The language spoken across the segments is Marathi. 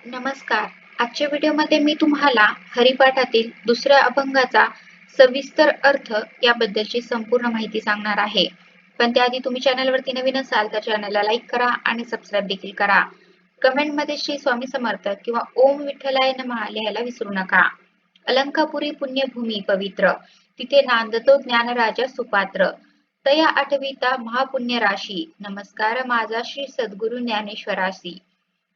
नमस्कार. आजच्या व्हिडिओमध्ये मी तुम्हाला हरिपाठातील दुसऱ्या अभंगाचा सविस्तर अर्थ याबद्दलची संपूर्ण माहिती सांगणार आहे. पण त्याआधी तुम्ही चॅनलवरती नवीन असाल तर चॅनलला लाईक करा आणि सबस्क्राईब देखील करा. कमेंटमध्ये श्री स्वामी समर्थ किंवा ओम विठ्ठलाय नमः लिहायला विसरू नका. अलंकापुरी पुण्यभूमी पवित्र, तिथे नांदतो ज्ञानराजा सुपात्र. तया आठविता महापुण्य राशी, नमस्कार माझा श्री सद्गुरु ज्ञानेश्वरासी.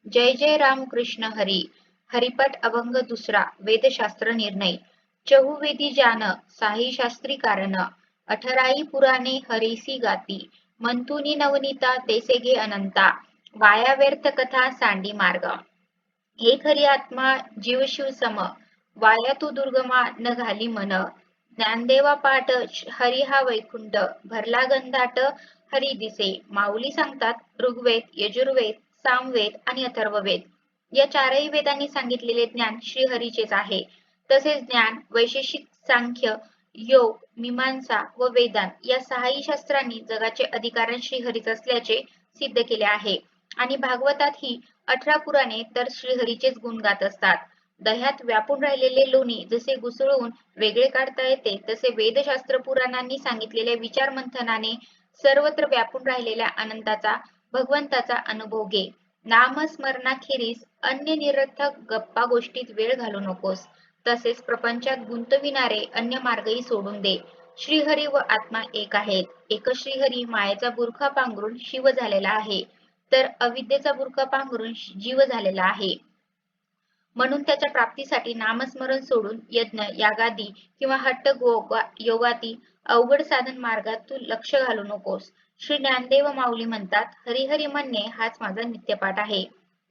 जय जय राम कृष्ण हरी. हरिपाठ अभंग दुसरा. वेदशास्त्र निर्णय. चहुवेदी जान साही शास्त्री कारण, अठराई पुराणे हरीसी गाती. मंथुनी नवनीता तेसे घे अनंता, वाया व्यर्थ कथा सांडी मार्ग. हे खरी आत्मा जीव शिव सम, वाया तू दुर्गमा न घाली मन. ज्ञानदेवा पाठ हरी हा वैकुंठ, भरला गंधाट हरी दिसे. माऊली सांगतात ऋग्वेद, यजुर्वेद, सामवेद आणि अथर्ववेद या चारही वेदांनी सांगितलेले ज्ञान श्रीहरीचेच आहे. तसेच ज्ञान, वैशेषिक, सांख्य, योग, मीमांसा व वेदांत या सहाही शास्त्रांनी जगाचे अधिकारण श्रीहरीच असल्याचे सिद्ध केले आहे. आणि भागवतात ही 18 पुराणे तर श्रीहरीचेच गुण गात असतात. दह्यात व्यापून राहिलेले लोणी जसे घुसळून वेगळे काढता येते, तसे वेदशास्त्र पुराणांनी सांगितलेल्या विचार मंथनाने सर्वत्र व्यापून राहिलेल्या अनंताचा, भगवंताचा अनुभव घे. नामस्मरणाखेरीज अन्य निरर्थक गप्पा गोष्टीत वेळ घालू नकोस. तसेच प्रपंचात गुंतविणारे अन्य मार्गही सोडून दे. श्रीहरी व आत्मा एक आहेत. एक श्रीहरी मायेचा बुरखा पांघरून शिव झालेला आहे, तर अविद्येचा बुरखा पांघरून जीव झालेला आहे. म्हणून त्याच्या प्राप्तीसाठी नामस्मरण सोडून यज्ञ, यागादी किंवा हट्ट योगाती अवघड साधन मार्गात तू लक्ष घालू नकोस. श्री ज्ञानदेव माऊली म्हणतात, हरिहरी म्हणणे हाच माझा नित्यपाठ आहे.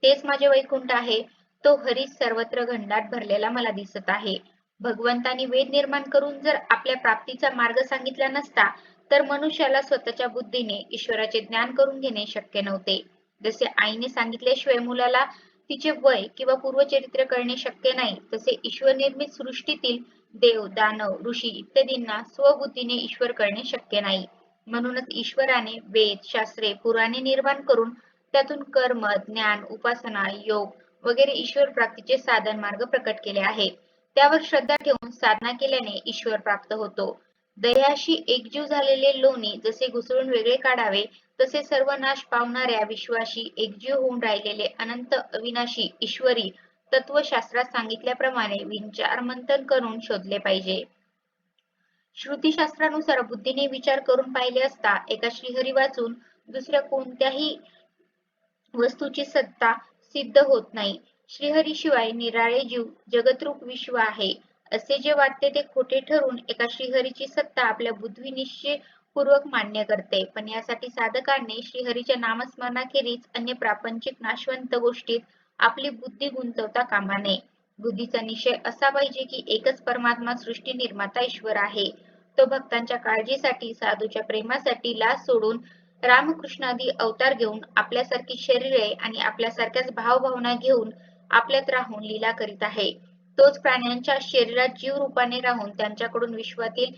तेच माझे वैकुंठ आहे. तो हरीच सर्वत्र घनदाट भरलेला मला दिसत आहे. भगवंतानी वेद निर्माण करून जर आपल्या प्राप्तीचा मार्ग सांगितला नसता, तर मनुष्याला स्वतःच्या बुद्धीने ईश्वराचे ज्ञान करून घेणे शक्य नव्हते. जसे आईने सांगितल्याशिवाय मुलाला तिचे वय किंवा पूर्वचरित्र कळणे शक्य नाही, तसे ईश्वर निर्मित सृष्टीतील देव, दानव, ऋषी इत्यादींना स्वबुद्धीने ईश्वर कळणे शक्य नाही. म्हणूनच ईश्वराने वेद, शास्त्रे, पुराणे निर्माण करून त्यातून कर्म, ज्ञान, उपासना, योग वगैरे ईश्वर प्राप्तीचे साधन मार्ग प्रकट केले आहेत. त्यावर श्रद्धा ठेवून साधना केल्याने ईश्वर प्राप्त होतो. दह्याशी एकजीव झालेले लोणी जसे घुसळून वेगळे काढावे, तसे सर्व नाश पावणाऱ्या विश्वाशी एकजीव होऊन राहिलेले अनंत अविनाशी ईश्वरी तत्वशास्त्रात सांगितल्याप्रमाणे विचार मंथन करून शोधले पाहिजे. श्रुतीशास्त्रानुसार बुद्धीने विचार करून पाहिले असता एका श्रीहरी वाचून दुसऱ्या कोणत्याही वस्तूची सत्ता सिद्ध होत नाही. श्रीहरीशिवाय निराळे जीव, जगतरूप विश्व आहे असे जे वाटते ते खोटे ठरून एका श्रीहरीची सत्ता आपल्या बुद्धिनिश्चय पूर्वक मान्य करते. पण यासाठी साधकांनी श्रीहरीच्या नामस्मरणाखेरीज अन्य प्रापंचिक नाशवंत गोष्टीत आपली बुद्धी गुंतवता कामा नये. बुद्धीचा निश्चय असा पाहिजे की एकच परमात्मा सृष्टी निर्माता ईश्वर आहे. तो भक्तांच्या काळजीसाठी, साधूच्या प्रेमासाठी लाज सोडून रामकृष्णादी अवतार घेऊन आपल्यासारखी शरीरे आणि आपल्यासारख्याच भावभावना घेऊन आपल्यात राहून लीला करीत आहे. तोच प्राण्यांच्या शरीरात जीव रूपाने राहून त्यांच्याकडून विश्वातील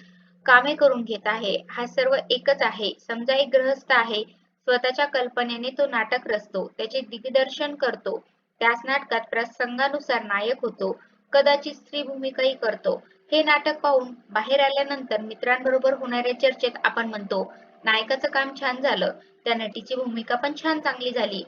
कामे करून घेत आहे. हा सर्व एकच आहे. समजा एक गृहस्थ आहे. स्वतःच्या कल्पनेने तो नाटक रचतो, त्याचे दिग्दर्शन करतो. त्याच नाटकात प्रसंगानुसार नायक होतो, कदाचित स्त्री भूमिकाही करतो. हे नाटक पाहून बाहेर आल्यानंतर मित्रांबरोबर होणाऱ्या चर्चेत आपण म्हणतो, नायकाचं काम छान झालं, त्या नटीची भूमिका पण चांगली झाली.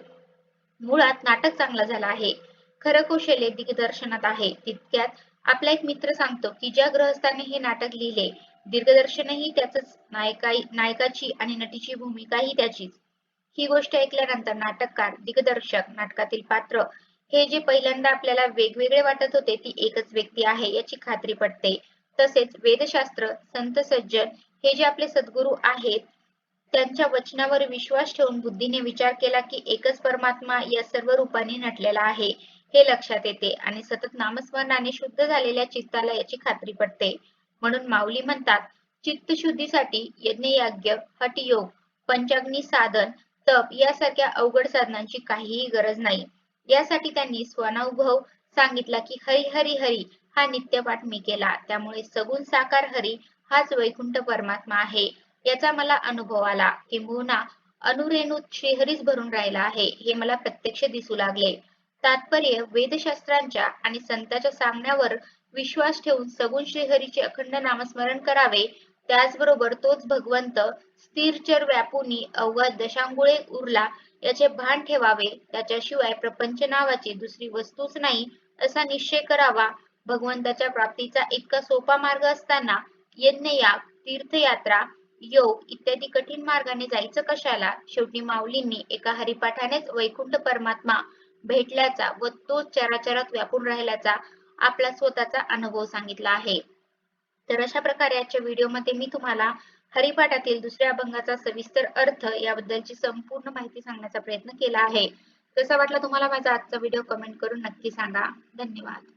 मुळात नाटक चांगलं झालं आहे. खरं कौशल्य दिग्दर्शनात आहे. तितक्यात आपला एक मित्र सांगतो की ज्या गृहस्थाने हे नाटक लिहिले, दिग्दर्शनही त्याचंच, नायकाची आणि नटीची भूमिकाही त्याचीच. ही गोष्ट ऐकल्यानंतर नाटककार, दिग्दर्शक, नाटकातील पात्र हे जे पहिल्यांदा आपल्याला वेगवेगळे वाटत होते ती एकच व्यक्ती आहे याची खात्री पटते. तसेच वेदशास्त्र, संत सज्जन हे जे आपले सद्गुरू आहेत, त्यांच्या वचनावर विश्वास ठेवून बुद्धीने विचार केला की एकच परमात्मा या सर्व रूपाने नटलेला आहे हे लक्षात येते आणि सतत नामस्मरणाने शुद्ध झालेल्या चित्ताला याची खात्री पटते. म्हणून माऊली म्हणतात, चित्तशुद्धीसाठी यज्ञयाज्ञ, हठयोग, पंचाग्नी साधन, तप यासारख्या अवघड साधनांची काहीही गरज नाही. यासाठी त्यांनी स्वानुभव सांगितला की हरी हरी हरी हा नित्यपाठ मी केला, त्यामुळे सगुण साकार हरी हाच वैकुंठ परमात्मा आहे याचा मला अनुभव आला. किंबहुना अनुरेणूत श्रीहरीच भरून राहिला आहे हे मला प्रत्यक्ष दिसू लागले. तात्पर्य वेदशास्त्रांच्या आणि संतांच्या सांगण्यावर विश्वास ठेवून सगुण श्रीहरीचे अखंड नामस्मरण करावे. त्याचबरोबर तोच भगवंत स्थिरचर व्यापुनी अवघा दशांगुळे उरला याचे भान ठेवावे. त्याच्याशिवाय प्रपंच नावाची दुसरी वस्तूच नाही असा निश्चय करावा. भगवंताच्या प्राप्तीचा इतका सोपा मार्ग असताना यज्ञयाग, तीर्थयात्रा, योग इत्यादी कठीण मार्गाने जायचं कशाला? शेवटी माऊलींनी एका हरिपाठानेच वैकुंठ परमात्मा भेटल्याचा व तोच चराचरात व्यापून राहिल्याचा आपला स्वतःचा अनुभव सांगितला आहे. तर अशा प्रकारे आजच्या व्हिडिओमध्ये मी तुम्हाला हरिपाठातील दुसऱ्या अभंगाचा सविस्तर अर्थ याबद्दलची संपूर्ण माहिती सांगण्याचा प्रयत्न केला आहे. कसा वाटला तुम्हाला माझा आजचा व्हिडिओ कमेंट करून नक्की सांगा. धन्यवाद.